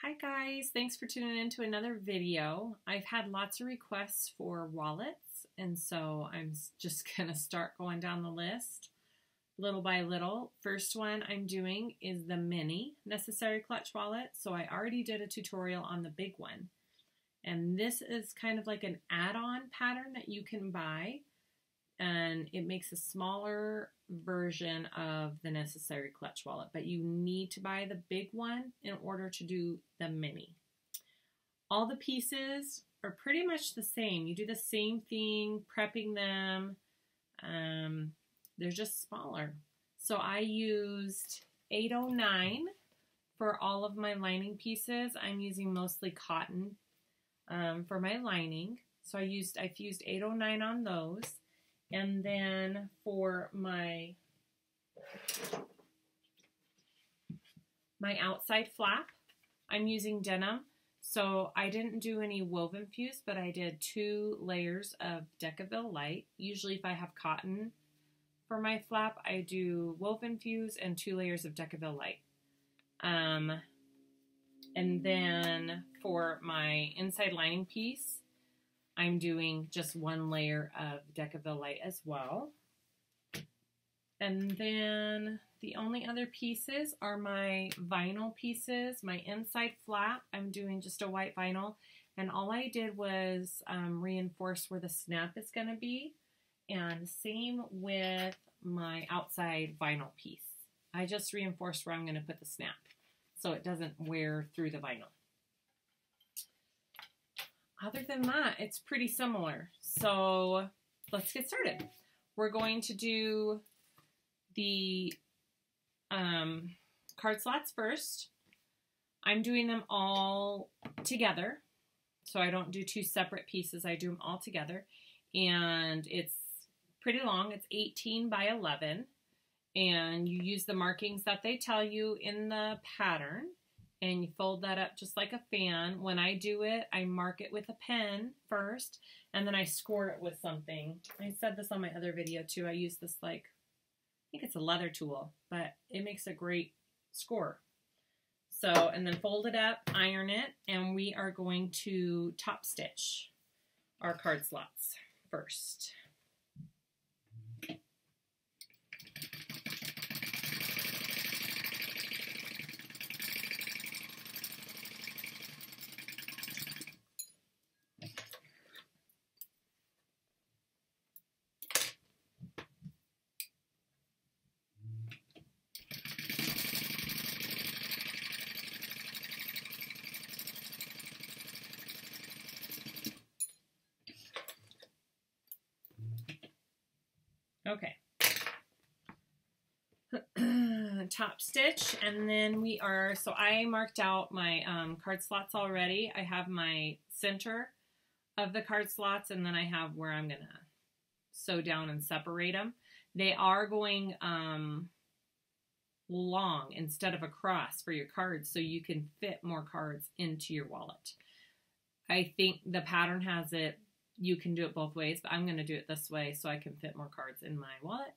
Hi guys, thanks for tuning in to another video. I've had lots of requests for wallets, and so I'm just gonna start going down the list little by little. First one I'm doing is the mini necessary clutch wallet. So I already did a tutorial on the big one, and this is kind of like an add-on pattern that you can buy, and it makes a smaller version of the necessary clutch wallet, but you need to buy the big one in order to do the mini. All the pieces are pretty much the same. You do the same thing, prepping them. They're just smaller. So I used 809 for all of my lining pieces. I'm using mostly cotton for my lining. So I've used 809 on those. And then for my outside flap, I'm using denim. So I didn't do any woven fuse, but I did 2 layers of Decaville Light. Usually if I have cotton for my flap, I do woven fuse and 2 layers of Decaville Light. And then for my inside lining piece, I'm doing just 1 layer of Decaville Light as well. And then the only other pieces are my vinyl pieces. My inside flap, I'm doing just a white vinyl. And all I did was reinforce where the snap is going to be. And same with my outside vinyl piece. I just reinforced where I'm going to put the snap so it doesn't wear through the vinyl. Other than that, it's pretty similar. So let's get started. We're going to do the card slots first. I'm doing them all together. So I don't do 2 separate pieces. I do them all together. And it's pretty long. It's 18 by 11. And you use the markings that they tell you in the pattern. And you fold that up just like a fan. When I do it, I mark it with a pen first, and then I score it with something. I said this on my other video too. I use this, like, I think it's a leather tool, but it makes a great score. So, and then fold it up, iron it, and we are going to top stitch our card slots first. Okay, top stitch, and then we are, so I marked out my card slots already. I have my center of the card slots, and then I have where I'm going to sew down and separate them. They are going long instead of across for your cards, so you can fit more cards into your wallet. I think the pattern has it, you can do it both ways, but I'm going to do it this way so I can fit more cards in my wallet.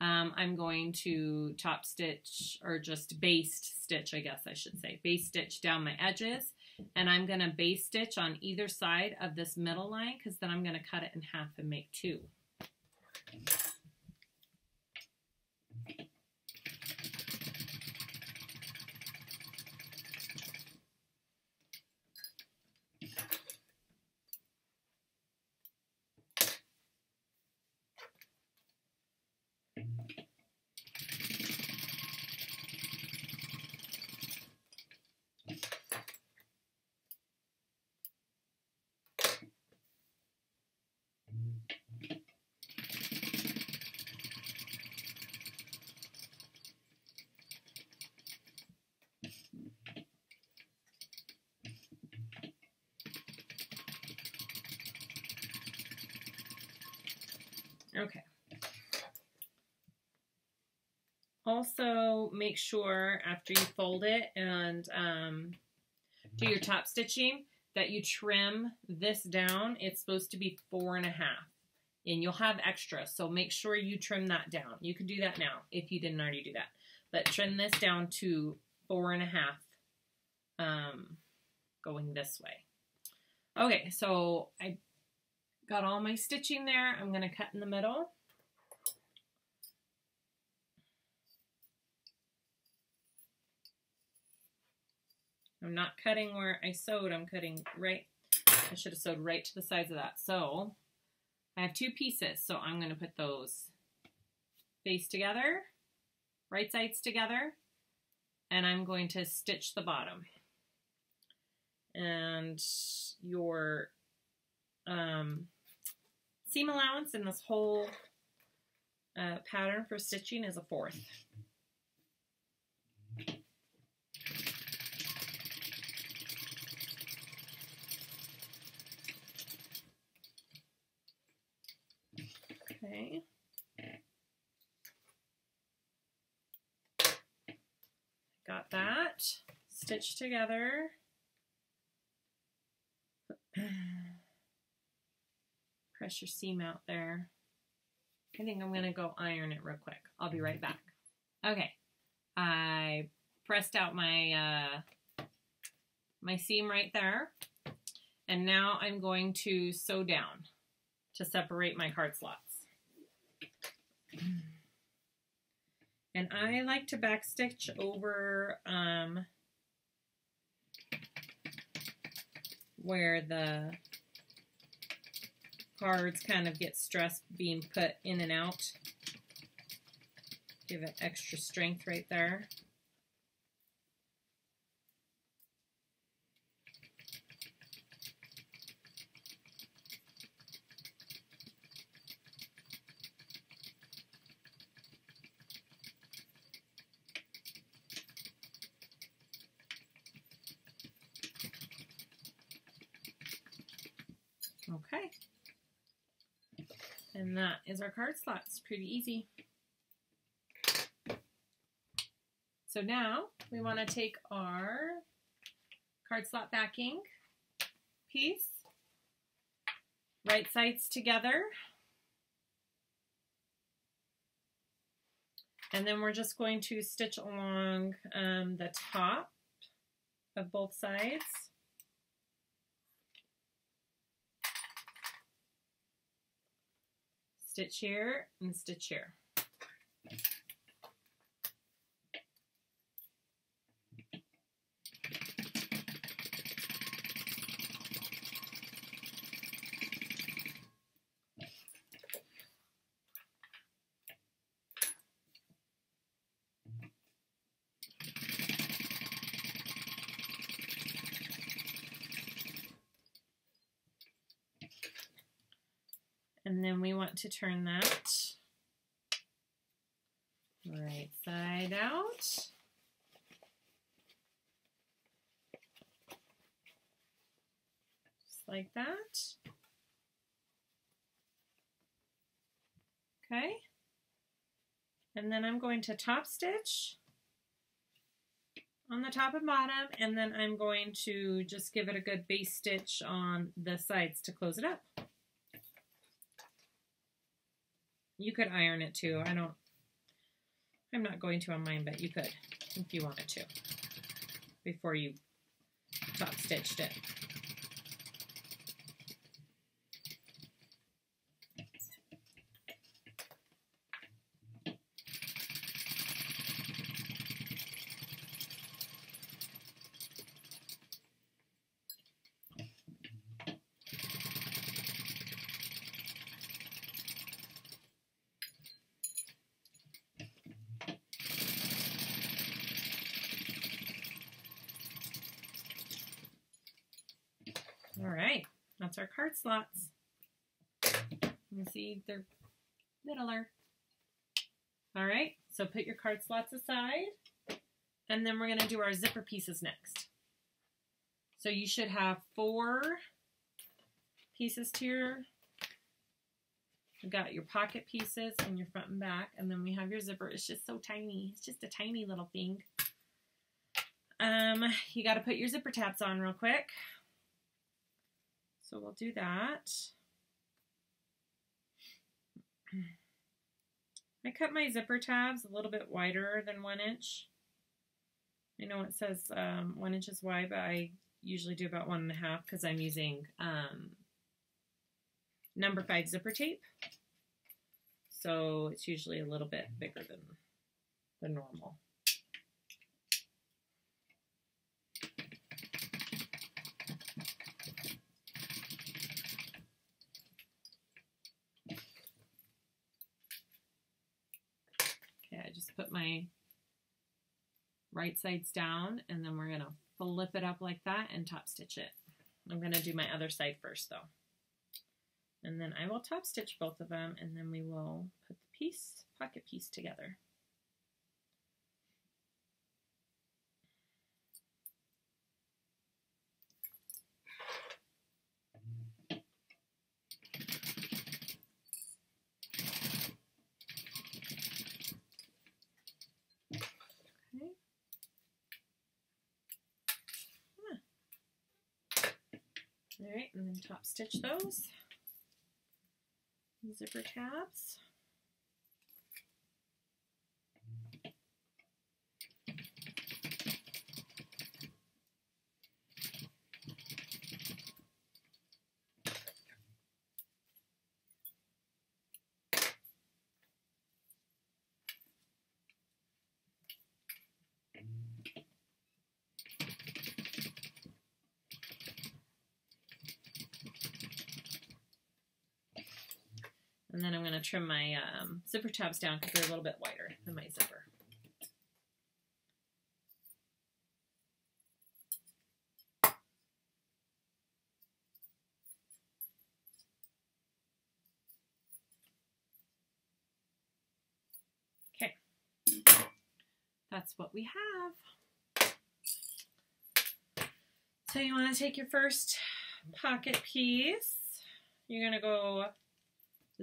I'm going to top stitch, or just baste stitch, I guess I should say. Baste stitch down my edges, and I'm going to baste stitch on either side of this middle line, because then I'm going to cut it in half and make 2. Okay. Also, make sure after you fold it and do your top stitching that you trim this down. It's supposed to be 4.5, and you'll have extra, so make sure you trim that down. You can do that now if you didn't already do that, but trim this down to 4.5 going this way. Okay, so I got all my stitching there. I'm going to cut in the middle. I'm not cutting where I sewed, I'm cutting right, I should have sewed right to the sides of that. So I have two pieces, so I'm going to put those face together, right sides together, and I'm going to stitch the bottom. And your seam allowance in this whole pattern for stitching is 1/4. Okay. Got that stitched together. Press your seam out there. I think I'm going to go iron it real quick. I'll be right back. Okay. I pressed out my my seam right there. And now I'm going to sew down to separate my card slots. And I like to backstitch over where the cards kind of get stressed being put in and out. Give it extra strength right there. Okay, and that is our card slots. Pretty easy. So now we want to take our card slot backing piece, right sides together, and then we're just going to stitch along the top of both sides. Stitch here and stitch here. And then we want to turn that right side out. Just like that. Okay. And then I'm going to top stitch on the top and bottom, and then I'm going to just give it a good base stitch on the sides to close it up. You could iron it too. I'm not going to on mine, but you could if you wanted to before you top stitched it. All right, that's our card slots. You see they're littler. All right, so put your card slots aside, and then we're going to do our zipper pieces next. So you should have 4 pieces here. You've got your pocket pieces in your front and back, and then we have your zipper. It's just so tiny. It's just a tiny little thing. You got to put your zipper tabs on real quick. So we'll do that. I cut my zipper tabs a little bit wider than 1 inch. I know it says 1 inch wide, but I usually do about 1.5 because I'm using number 5 zipper tape. So it's usually a little bit bigger than the normal. Okay, I just put my right sides down, and then we're gonna flip it up like that and top stitch it. I'm gonna do my other side first though. And then I will top stitch both of them, and then we will put the pocket piece together. Okay. All right, and then top stitch those zipper tabs. And then I'm going to trim my zipper tabs down because they're a little bit wider than my zipper. Okay, that's what we have. So you want to take your first pocket piece. You're going to go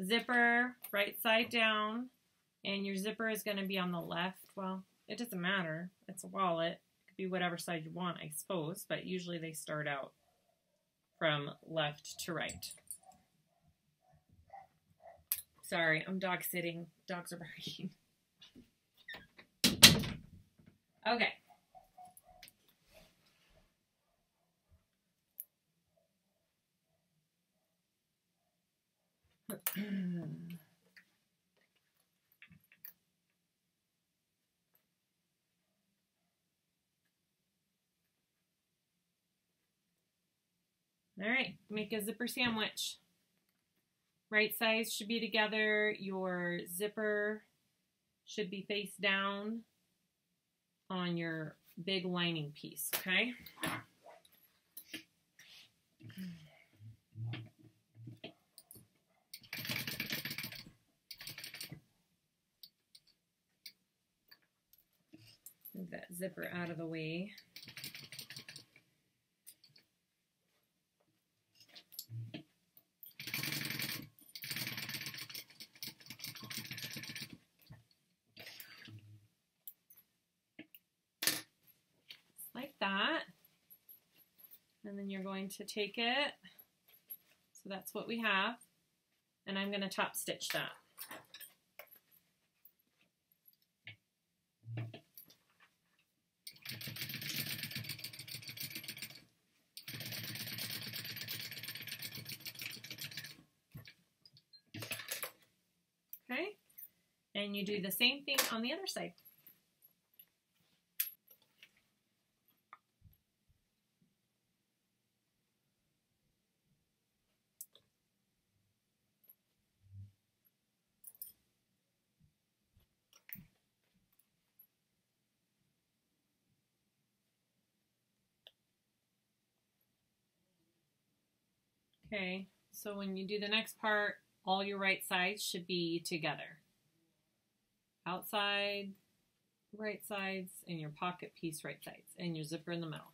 zipper right side down, and your zipper is going to be on the left. Well, it doesn't matter. It's a wallet. It could be whatever side you want, I suppose, but usually they start out from left to right. Sorry, I'm dog sitting. Dogs are barking. Okay. All right, make a zipper sandwich. Right sides should be together. Your zipper should be face down on your big lining piece, okay? Move that zipper out of the way. Like that. And then you're going to take it. So that's what we have. And I'm going to top stitch that. Okay, and you do the same thing on the other side. Okay, so when you do the next part, all your right sides should be together. Outside right sides and your pocket piece right sides and your zipper in the middle.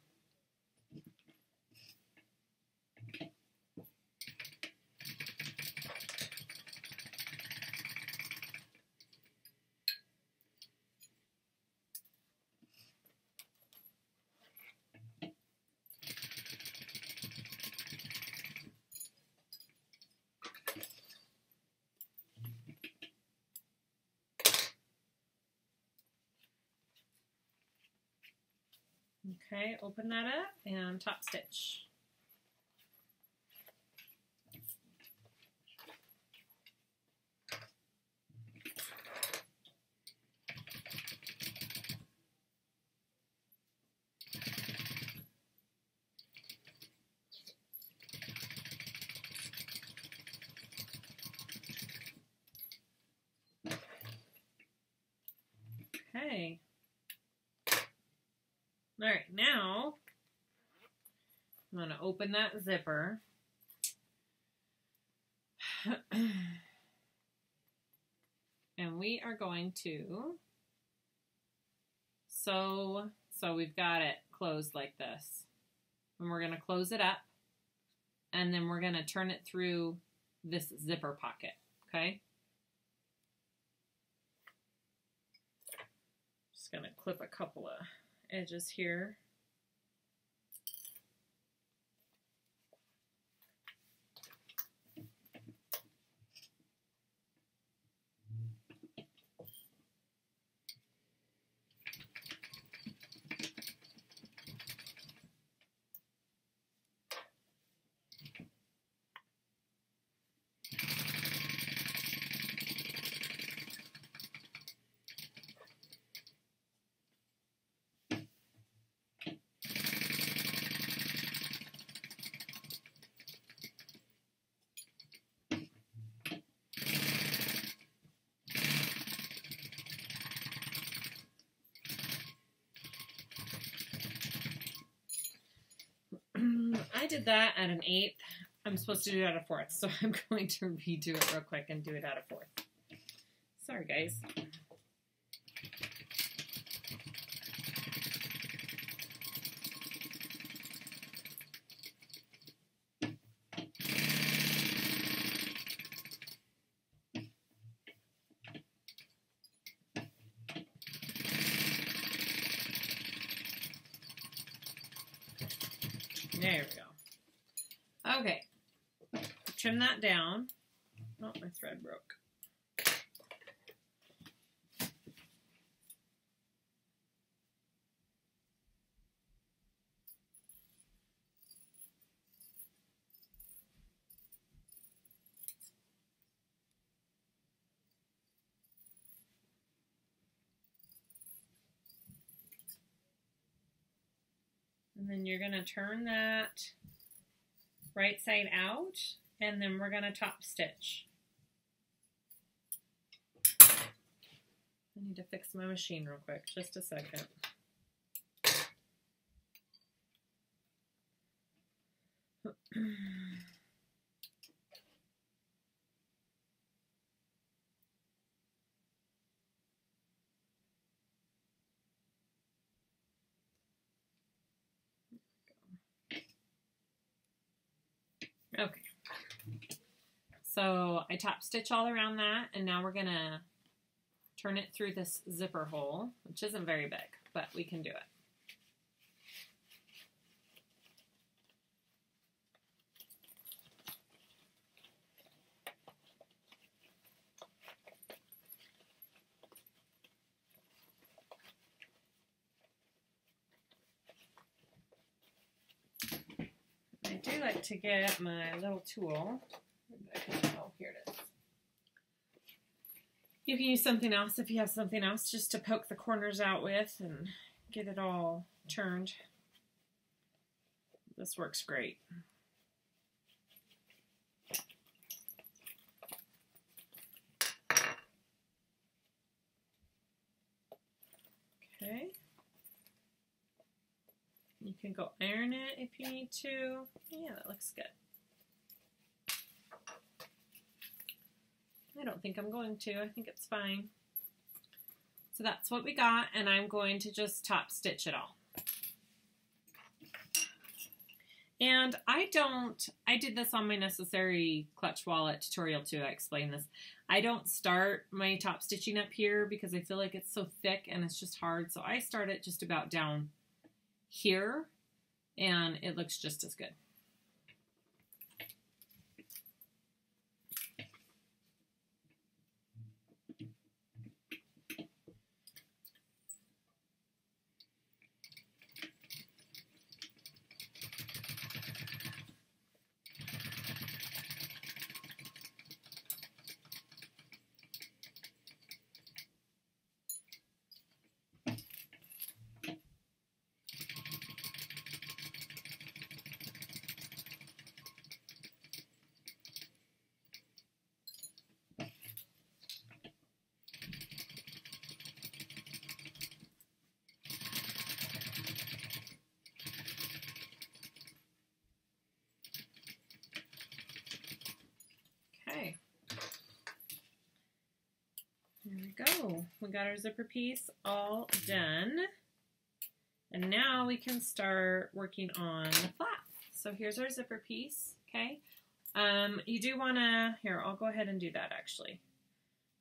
Okay, open that up and top stitch. Okay. All right, now I'm going to open that zipper. And we are going to sew, so we've got it closed like this. And we're going to close it up, and then we're going to turn it through this zipper pocket, okay? Just going to clip a couple of edges here. I did that at an 1/8. I'm supposed to do it at a 4th, so I'm going to redo it real quick and do it at a 4th. Sorry, guys. There we go. Okay, trim that down. Oh, my thread broke. And then you're going to turn that right side out, and then we're going to top stitch. I need to fix my machine real quick, just a second. Okay, so I top stitch all around that, and now we're gonna turn it through this zipper hole, which isn't very big, but we can do it. I do like to get my little tool. Oh, here it is. You can use something else if you have something else just to poke the corners out with and get it all turned. This works great. Okay. You can go iron it if you need to. Yeah, that looks good. I don't think I'm going to. I think it's fine. So that's what we got, and I'm going to just top stitch it all. And I did this on my Necessary Clutch Wallet tutorial too. I explained this. I don't start my top stitching up here because I feel like it's so thick and it's just hard. So I start it just about down here, and it looks just as good. we got our zipper piece all done. And now we can start working on the flap. So here's our zipper piece, okay? You do want to, here, I'll go ahead and do that actually.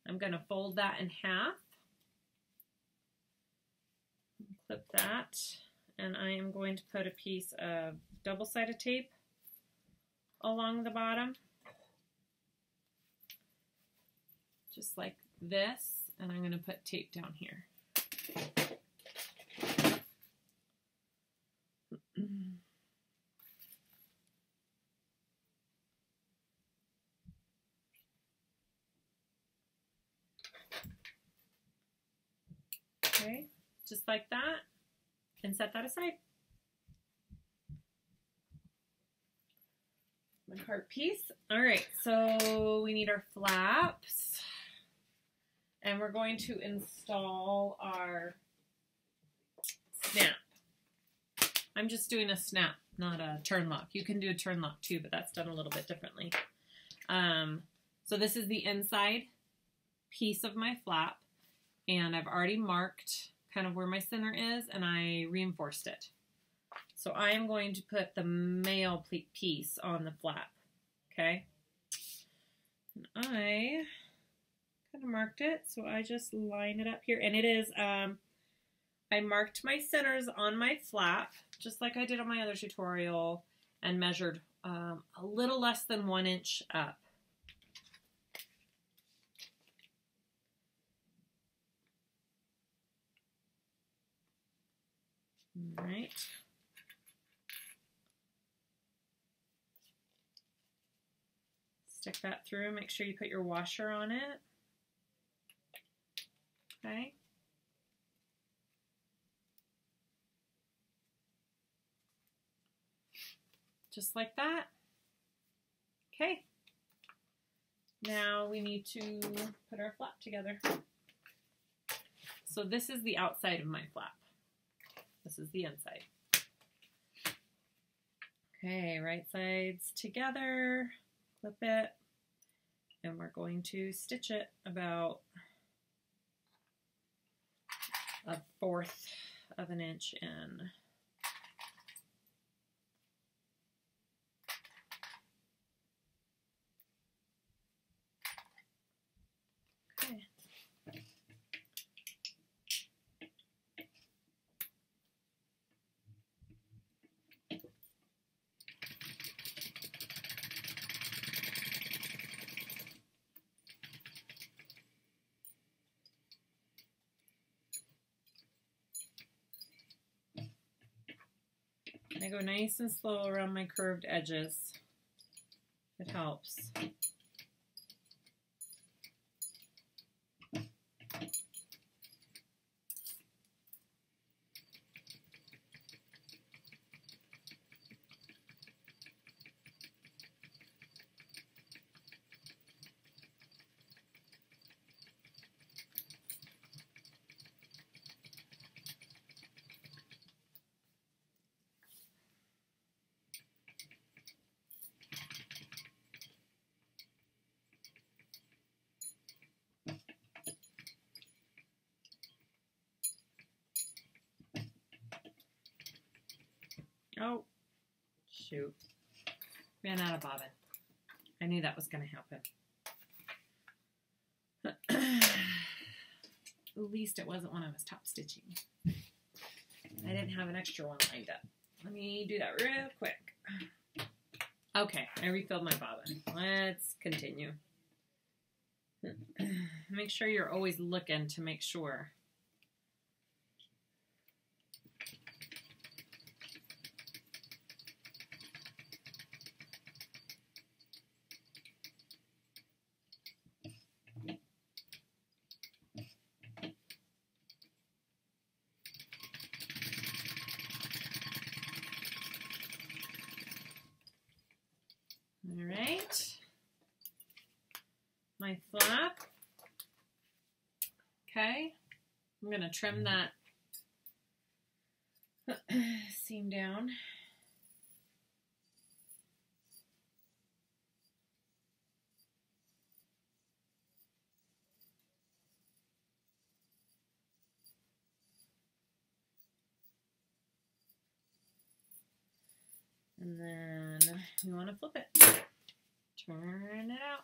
I'm going to fold that in half. Clip that. And I am going to put a piece of double-sided tape along the bottom. Just like this. And I'm going to put tape down here. Okay, just like that, and set that aside. My card piece. All right, so we need our flaps, and we're going to install our snap. I'm just doing a snap, not a turn lock. You can do a turn lock too, but that's done a little bit differently. So this is the inside piece of my flap. And I've already marked kind of where my center is, and I reinforced it. So I am going to put the male piece on the flap, okay? And I kind of marked it, so I just line it up here. And it is, I marked my centers on my flap, just like I did on my other tutorial, and measured a little less than 1 inch up. All right. Stick that through. Make sure you put your washer on it. Okay. Just like that. Okay. Now we need to put our flap together. So this is the outside of my flap. This is the inside. Okay, right sides together, clip it, and we're going to stitch it about 1/4 of an inch in. Okay. I go nice and slow around my curved edges. It helps. Oh, shoot. Ran out of bobbin. I knew that was going to happen. At least it wasn't when I was top stitching. I didn't have an extra one lined up. Let me do that real quick. Okay, I refilled my bobbin. Let's continue. Make sure you're always looking to make sure. All right, my flap. Okay, I'm going to trim that seam down. And then you want to flip it. Turn it out.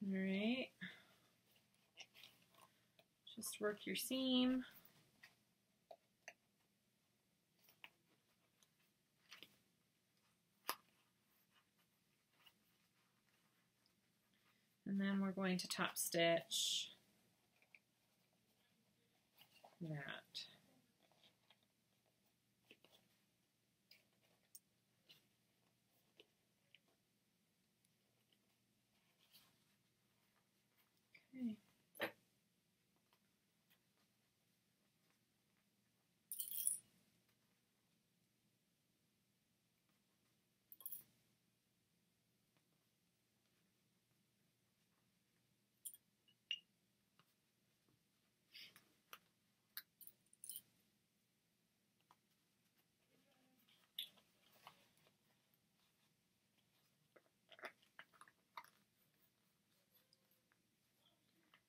All right. Just work your seam. And then we're going to top stitch that. Okay.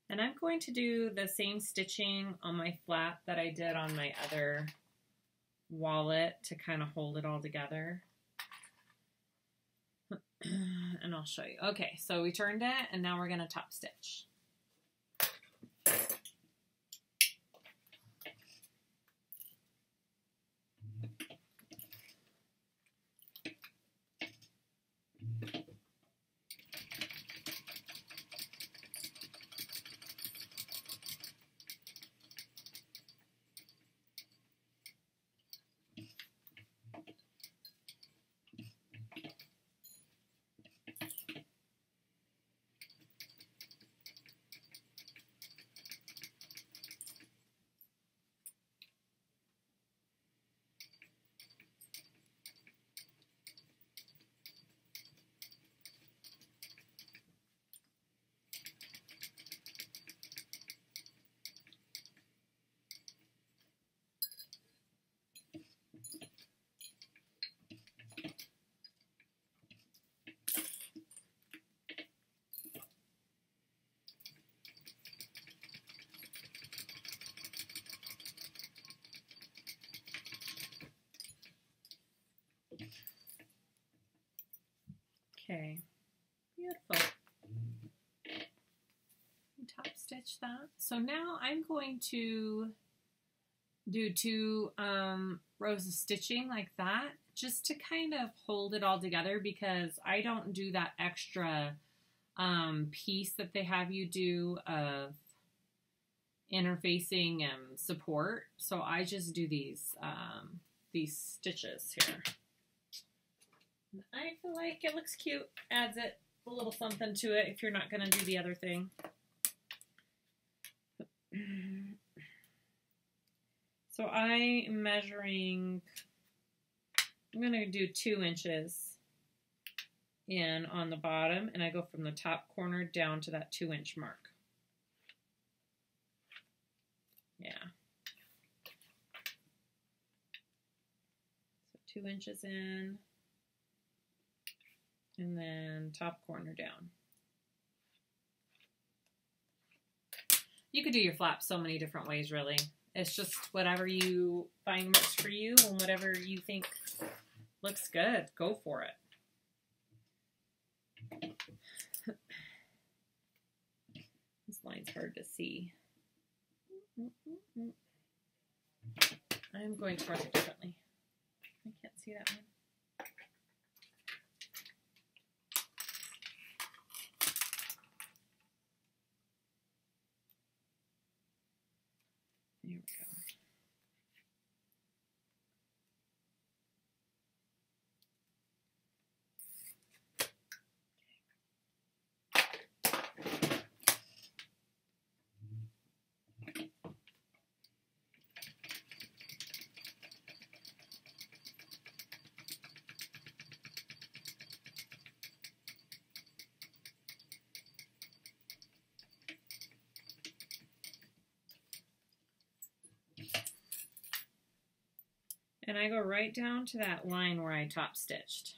And I'm going to do the same stitching on my flap that I did on my other wallet to kind of hold it all together. And I'll show you. Okay, so we turned it and now we're going to top stitch. Okay, beautiful. Top stitch that. So now I'm going to do 2 rows of stitching like that, just to kind of hold it all together, because I don't do that extra piece that they have you do of interfacing and support. So I just do these stitches here. I feel like it looks cute, adds it a little something to it if you're not going to do the other thing. So I am measuring, I'm going to do 2 inches in on the bottom, and I go from the top corner down to that 2-inch mark. Yeah. So 2 inches in, and then top corner down. You could do your flap so many different ways, really. It's just whatever you find works for you and whatever you think looks good. Go for it. This line's hard to see. I'm going to mark it differently. I can't see that one. There we go. And I go right down to that line where I top stitched.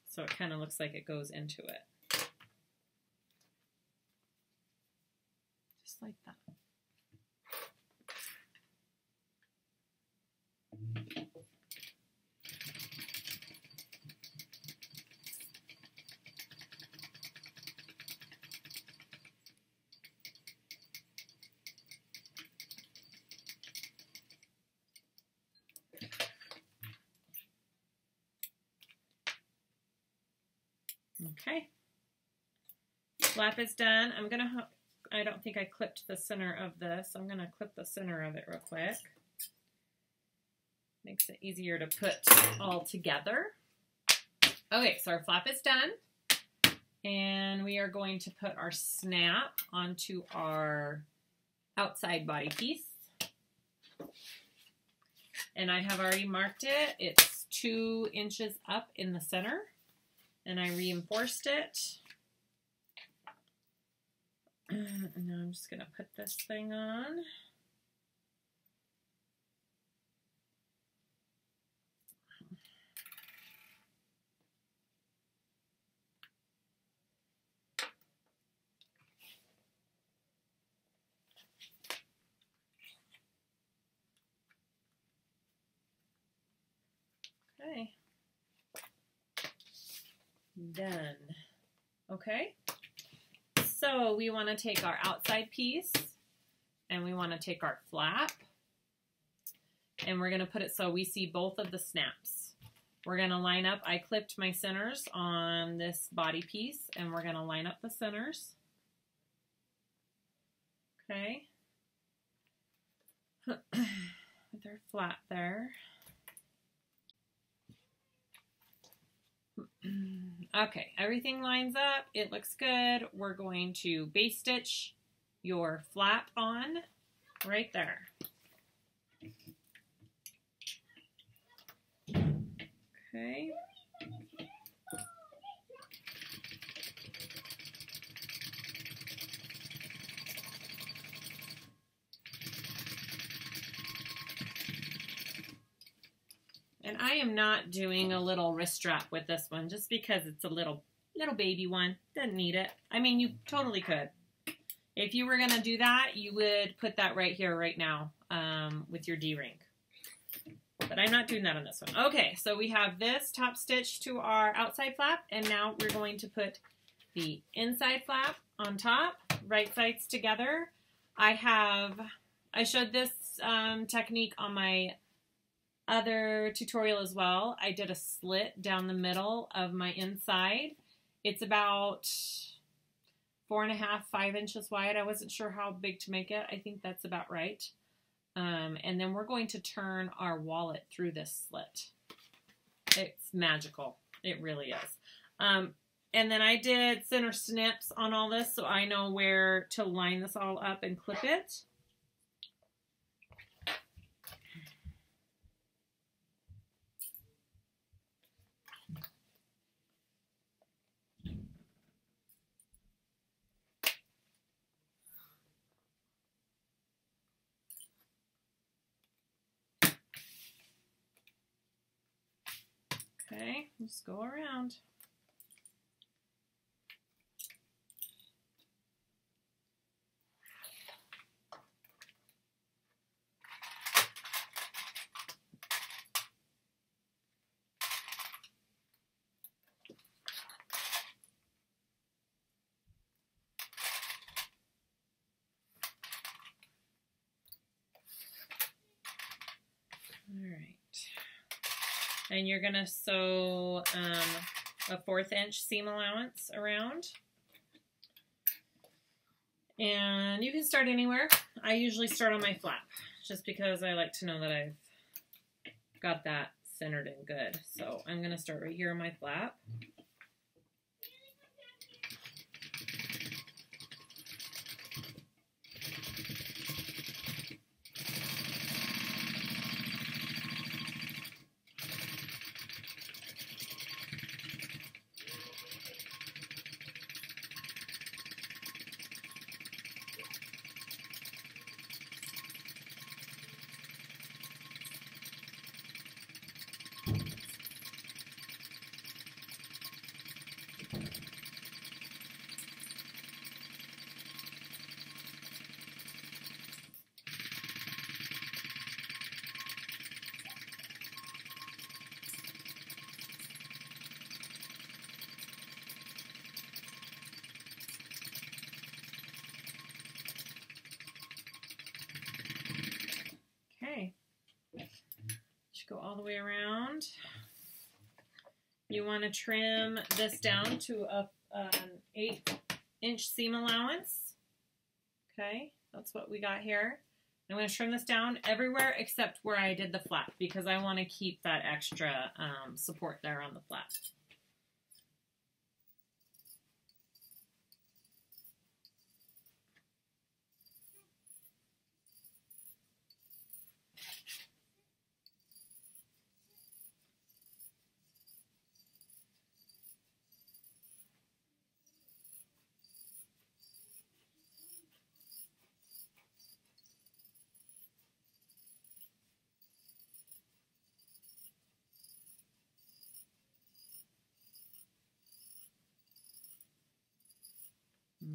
So it kind of looks like it goes into it. Just like that. Okay, flap is done. I don't think I clipped the center of this. I'm gonna clip the center of it real quick. Makes it easier to put all together. Okay, so our flap is done. And we are going to put our snap onto our outside body piece. And I have already marked it. It's 2 inches up in the center. And I reinforced it. And now I'm just going to put this thing on. Okay. Done. Okay. So we want to take our outside piece and we want to take our flap and we're going to put it so we see both of the snaps. We're going to line up. I clipped my centers on this body piece and we're going to line up the centers. Okay. They're flat there. Okay, everything lines up. It looks good. We're going to base stitch your flap on right there. Okay. And I am not doing a little wrist strap with this one just because it's a little baby one. Doesn't need it. I mean, you totally could. If you were going to do that, you would put that right here, right now, with your D-ring. But I'm not doing that on this one. Okay, so we have this top stitch to our outside flap, and now we're going to put the inside flap on top, right sides together. I showed this technique on my other tutorial as well. I did a slit down the middle of my inside. It's about 4.5, 5 inches wide. I wasn't sure how big to make it. I think that's about right. And then we're going to turn our wallet through this slit. It's magical. It really is. And then I did center snips on all this so I know where to line this all up and clip it. Okay, just go around. All right. And you're going to sew a 1/4 inch seam allowance around. And you can start anywhere. I usually start on my flap just because I like to know that I've got that centered and good. So I'm going to start right here on my flap. all the way around. You want to trim this down to an 8-inch seam allowance. Okay, that's what we got here. I'm going to trim this down everywhere except where I did the flap because I want to keep that extra support there on the flap.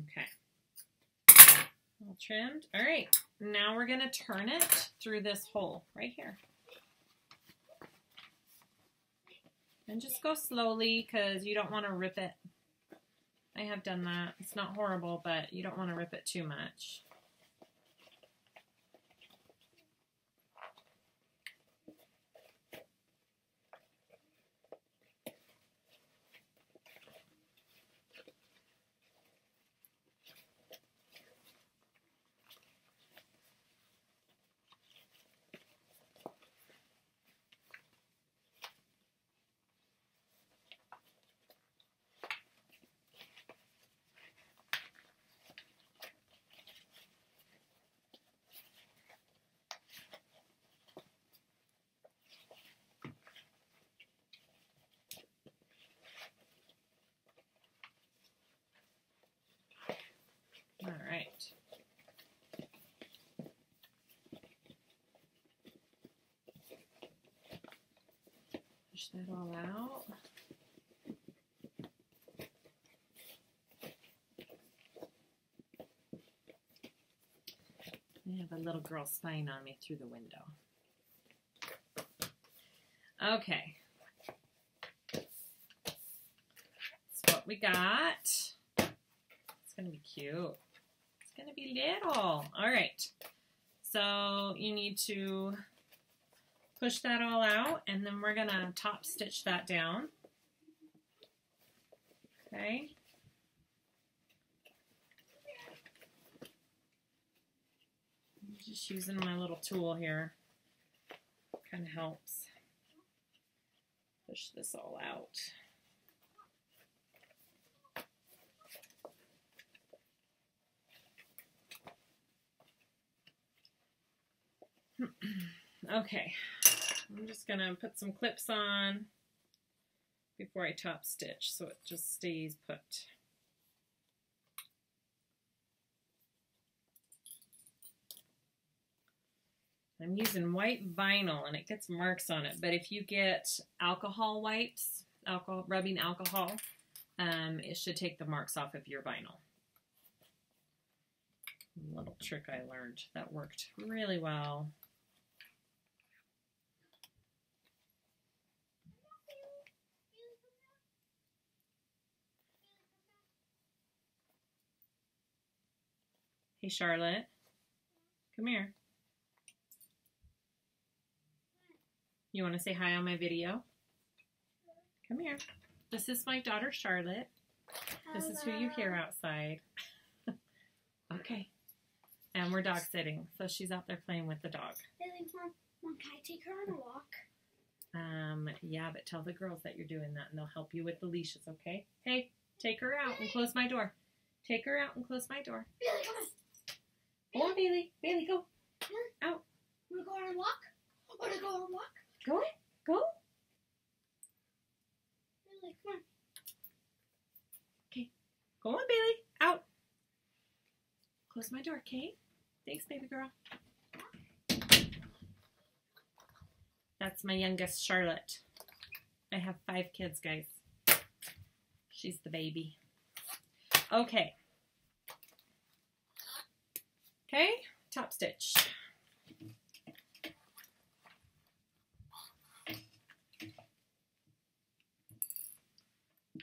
Okay, all trimmed. All right, now we're going to turn it through this hole right here. And just go slowly because you don't want to rip it. I have done that. It's not horrible, but you don't want to rip it too much. All right. Push that all out. I have a little girl spying on me through the window. Okay. That's what we got. It's going to be cute. It's going to be little. All right. So you need to push that all out, and then we're going to top stitch that down. Okay. I'm just using my little tool here. Kind of helps. Push this all out. Okay, I'm just gonna put some clips on before I top stitch so it just stays put. I'm using white vinyl and it gets marks on it, but if you get alcohol wipes, rubbing alcohol, it should take the marks off of your vinyl. A little trick I learned that worked really well. Hey, Charlotte, come here. You want to say hi on my video? Come here. This is my daughter, Charlotte. This is who you hear outside. Okay. And we're dog sitting, so she's out there playing with the dog. Mom, can I take her on a walk? Yeah, but tell the girls that you're doing that, and they'll help you with the leashes, okay? Hey, take her out and close my door. Take her out and close my door. Bailey, come on. Go on, Bailey. Bailey, go. Out. Want to go on a walk? Want to go on a walk? Go. Go. Bailey, come on. Okay. Go on, Bailey. Out. Close my door, okay? Thanks, baby girl. That's my youngest, Charlotte. I have 5 kids, guys. She's the baby. Okay. Okay, top stitch.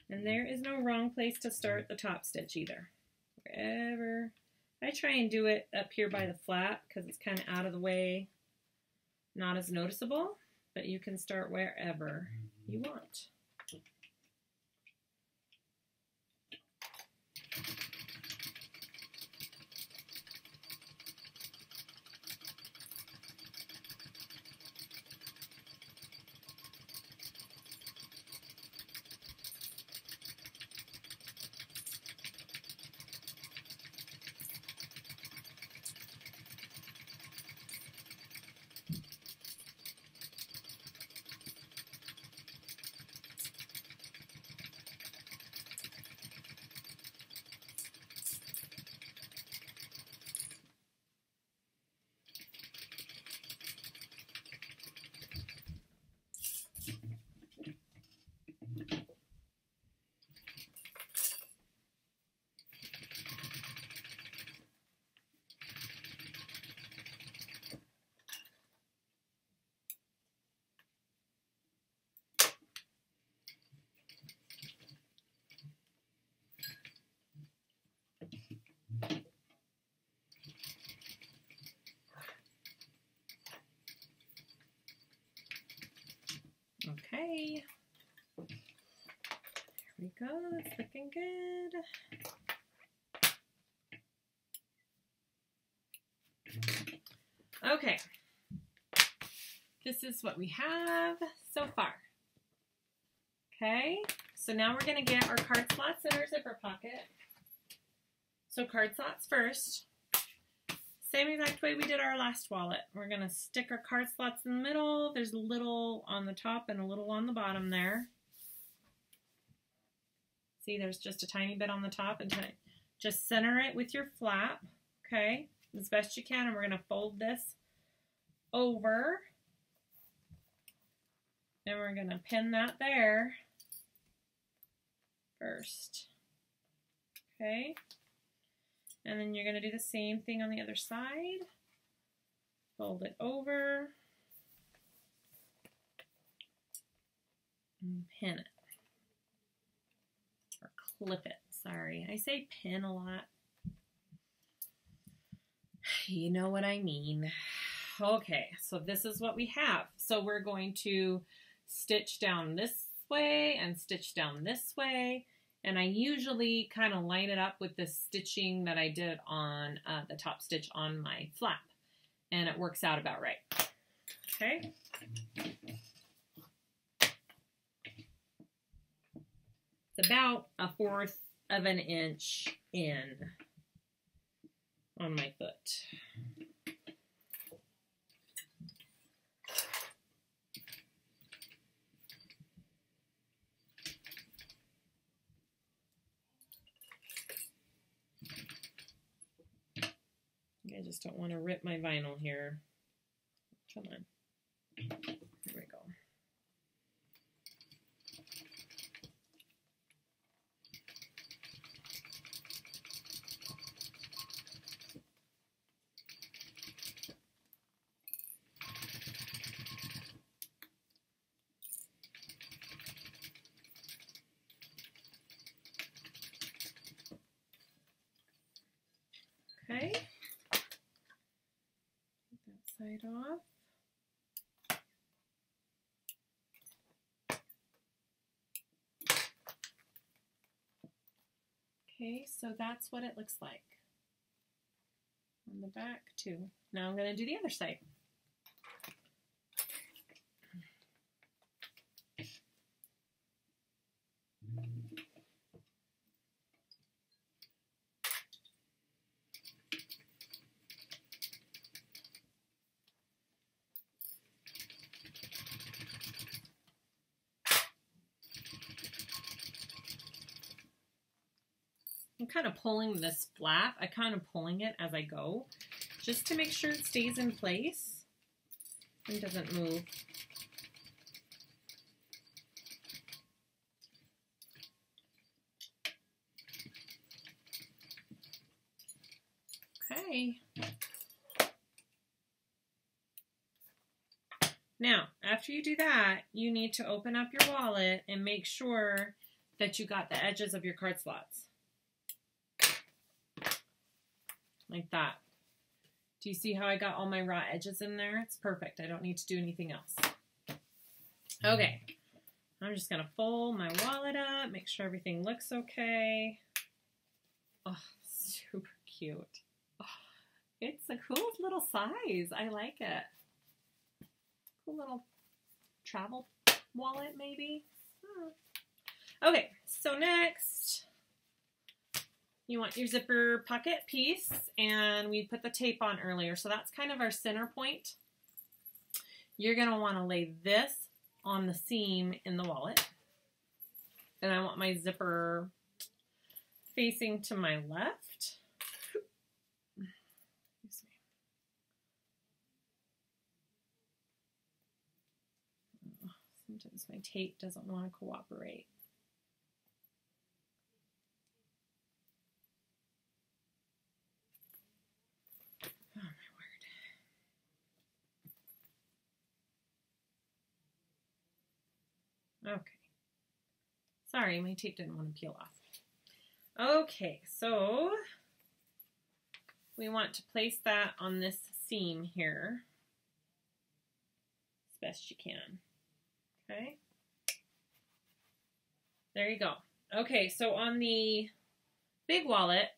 And there is no wrong place to start the top stitch either. Wherever. I try and do it up here by the flap because it's kind of out of the way, not as noticeable. but you can start wherever you want. Okay, there we go, it's looking good. Okay, this is what we have so far. Okay, so now we're going to get our card slots in our zipper pocket. So card slots first. Same exact way we did our last wallet. We're going to stick our card slots in the middle. There's a little on the top and a little on the bottom there. See, there's just a tiny bit on the top. And just center it with your flap, okay, as best you can. And we're going to fold this over. And we're going to pin that there first, okay? And then you're going to do the same thing on the other side. Fold it over. And pin it. Or clip it, sorry. I say pin a lot. You know what I mean. Okay, so this is what we have. So we're going to stitch down this way and stitch down this way. And I usually kind of line it up with the stitching that I did on the top stitch on my flap. And it works out about right. Okay. It's about 1/4 of an inch in on my foot. I just don't want to rip my vinyl here. Come on. Here we go. Okay. Side off. Okay, so that's what it looks like on the back too. Now I'm going to do the other side. I'm kind of pulling this flap. I'm kind of pulling it as I go, just to make sure it stays in place and doesn't move. Okay. Now, after you do that, you need to open up your wallet and make sure that you got the edges of your card slots. Like that. Do you see how I got all my raw edges in there? It's perfect. I don't need to do anything else. Okay, I'm just going to fold my wallet up, make sure everything looks okay. Oh, super cute. Oh, it's a cool little size. I like it. Cool little travel wallet, maybe. Oh. Okay, so next, you want your zipper pocket piece, and we put the tape on earlier, so that's kind of our center point. You're going to want to lay this on the seam in the wallet, and I want my zipper facing to my left. Sometimes my tape doesn't want to cooperate. Oh, my word. Okay. Sorry, my tape didn't want to peel off. Okay, so we want to place that on this seam here as best you can. Okay, there you go. Okay, so on the big wallet,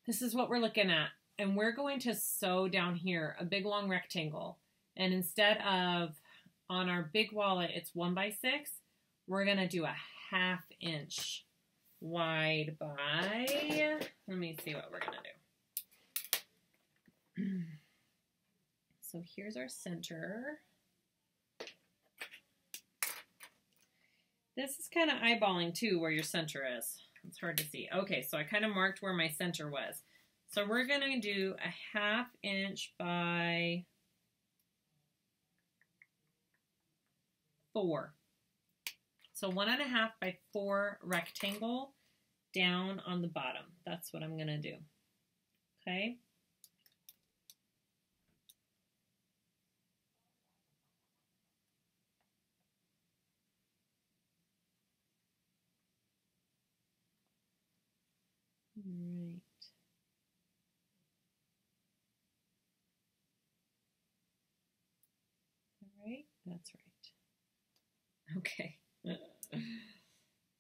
this is what we're looking at. And we're going to sew down here a big long rectangle. And instead of on our big wallet, it's 1 by 6, we're going to do a 1/2 inch wide by, let me see what we're going to do. So here's our center. This is kind of eyeballing too where your center is. It's hard to see. Okay, so I kind of marked where my center was. So we're going to do a 1/2 inch by 4. So 1.5 by 4 rectangle down on the bottom. That's what I'm going to do. Okay. Right. Right? That's right. Okay.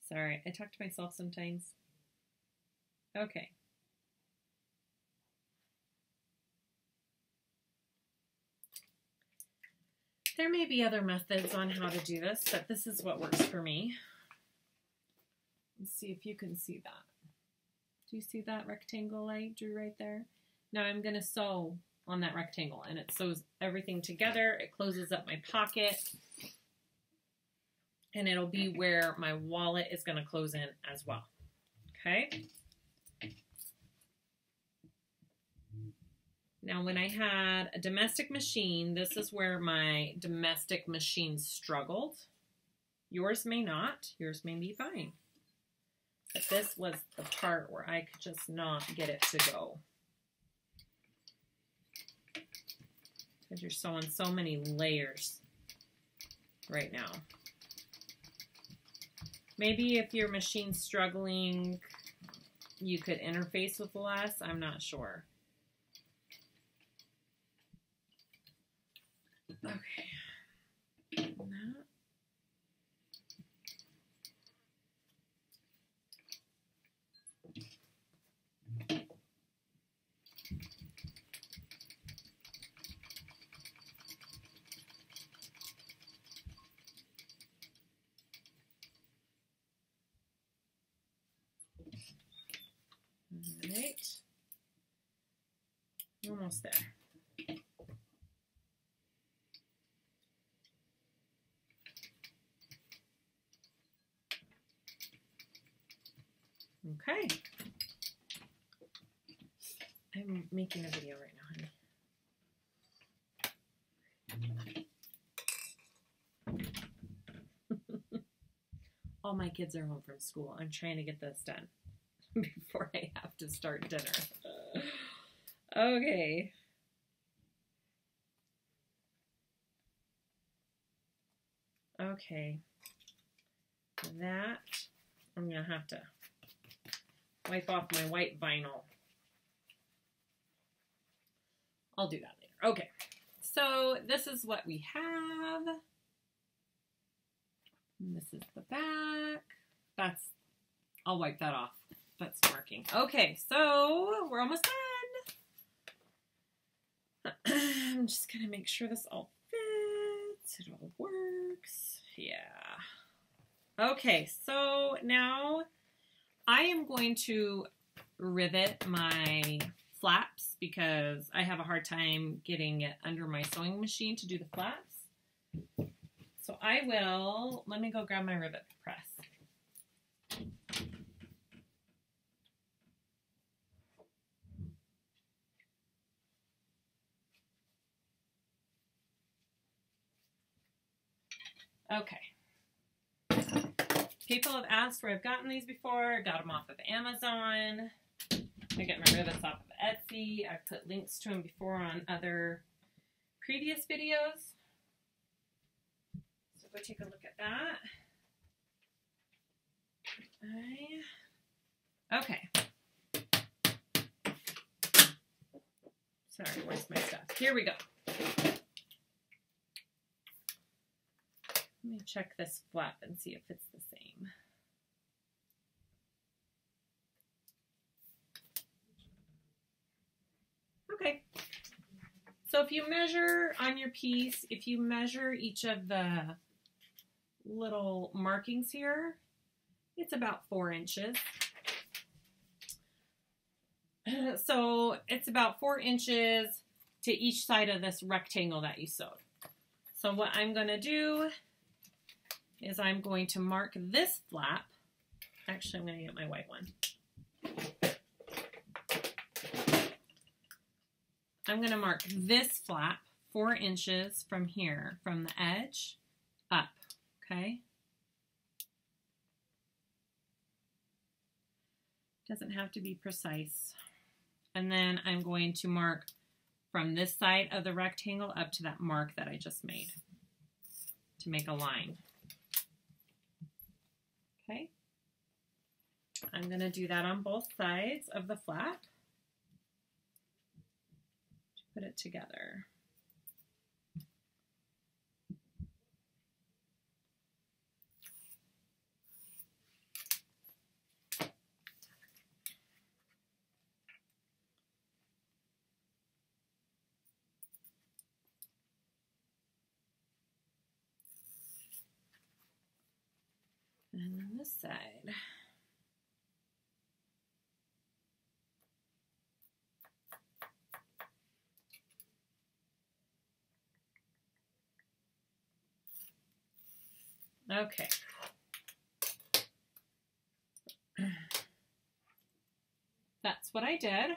Sorry, I talk to myself sometimes. Okay. There may be other methods on how to do this, but this is what works for me. Let's see if you can see that. Do you see that rectangle I drew right there? Now I'm going to sew on that rectangle, and it sews everything together. It closes up my pocket, and it'll be where my wallet is going to close in as well. Okay? Now when I had a domestic machine, this is where my domestic machine struggled. Yours may not. Yours may be fine. But this was the part where I could just not get it to go. Because you're sewing so many layers right now. Maybe if your machine's struggling, you could interface with less. I'm not sure. Okay. That. All right. Almost there. Okay. I'm making a video right now, honey. All my kids are home from school. I'm trying to get this done before I have to start dinner. Okay. Okay. That, I'm going to have to wipe off my white vinyl. I'll do that later. Okay. so this is what we have. And this is the back. I'll wipe that off. That's working. Okay, so we're almost done. I'm just gonna make sure this all fits. It all works. Yeah. Okay, so now I am going to rivet my flaps because I have a hard time getting it under my sewing machine to do the flaps. So let me go grab my rivet press. Okay. People have asked where I've gotten these before. I got them off of Amazon. I get my rivets off of Etsy. I've put links to them before on other previous videos. So go take a look at that. Okay. Sorry, where's my stuff? Here we go. Let me check this flap and see if it's the same. Okay. So if you measure on your piece, if you measure each of the little markings here, it's about 4 inches. So it's about 4 inches to each side of this rectangle that you sewed. So what I'm going to do is I'm going to mark this flap. Actually, I'm going to get my white one. I'm going to mark this flap 4 inches from here, from the edge up, okay? Doesn't have to be precise. And then I'm going to mark from this side of the rectangle up to that mark that I just made to make a line. Okay? I'm going to do that on both sides of the flap to put it together. And then this side. Okay. That's what I did.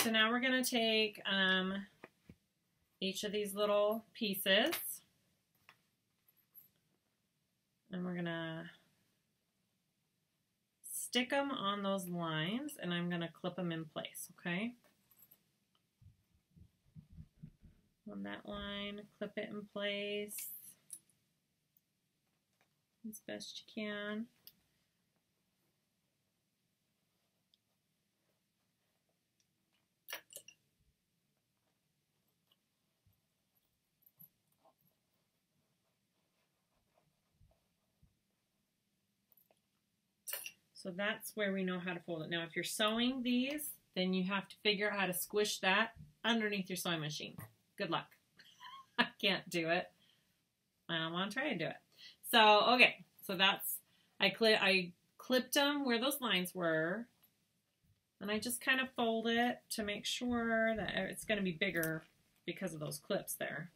So now we're going to take each of these little pieces and we're going to stick them on those lines, and I'm going to clip them in place, okay? On that line, clip it in place as best you can. So that's where we know how to fold it. Now, if you're sewing these, then you have to figure out how to squish that underneath your sewing machine. Good luck. I can't do it. I don't want to try to do it. So, okay. So that's, I clipped them where those lines were. And I just kind of fold it to make sure that it's going to be bigger because of those clips there.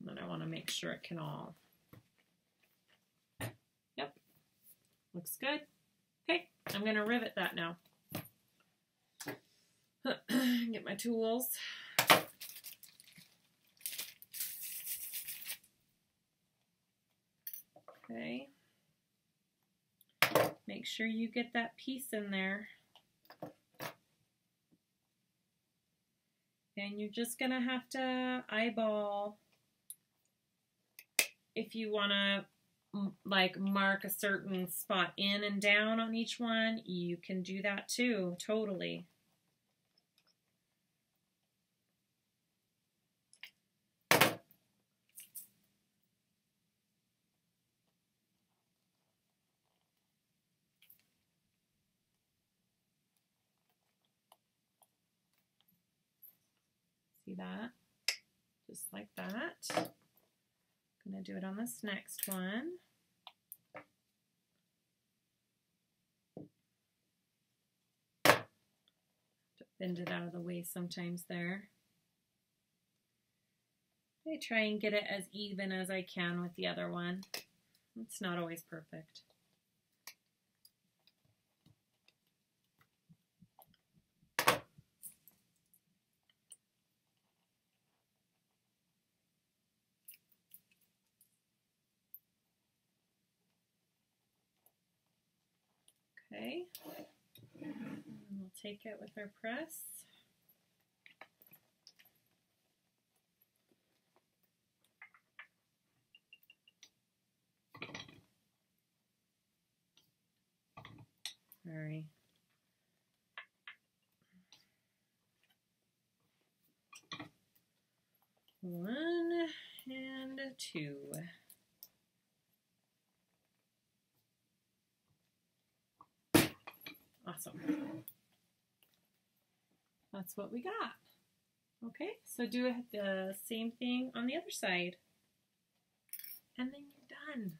And then I want to make sure it can all... Yep. Looks good. Okay, I'm going to rivet that now. Get my tools. Okay. Make sure you get that piece in there. And you're just going to have to eyeball if you want to like mark a certain spot in and down on each one. You can do that too, totally. See that? Just like that. I'm going to do it on this next one. Bend it out of the way sometimes there. I try and get it as even as I can with the other one. It's not always perfect. Okay, and we'll take it with our press. Sorry. One and two. Awesome. That's what we got. Okay, so do the same thing on the other side. And then you're done.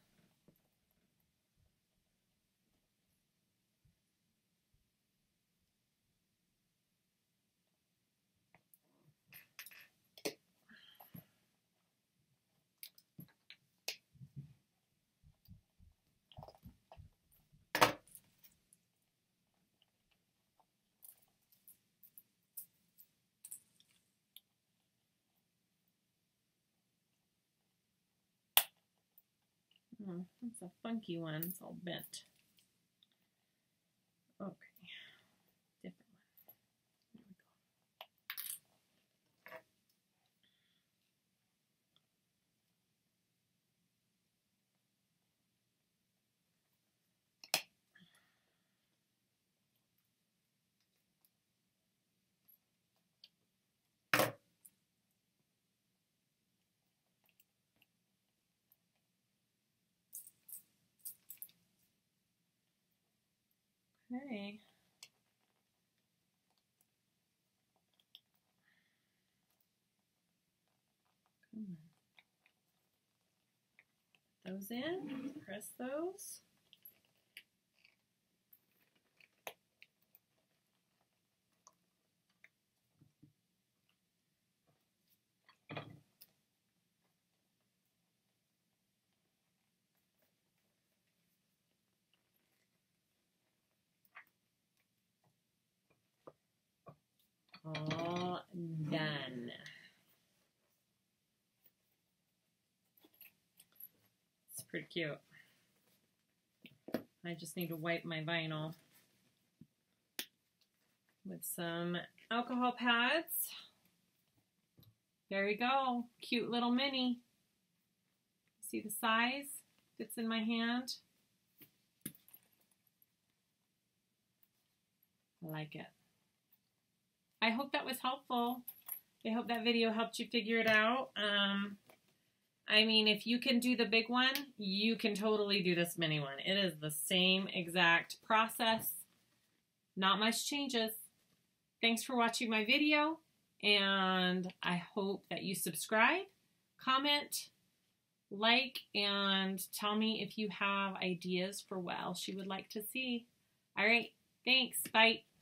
Oh, that's a funky one. It's all bent. Okay, different one. There we go. Okay. Come on. Put those in. Press those. All done. It's pretty cute. I just need to wipe my vinyl with some alcohol pads. There we go. Cute little mini. See the size? Fits in my hand. I like it. I hope that was helpful. I hope that video helped you figure it out. I mean, if you can do the big one, you can totally do this mini one. It is the same exact process. Not much changes. Thanks for watching my video, and I hope that you subscribe, comment, like, and tell me if you have ideas for what else you would like to see. All right, thanks. Bye.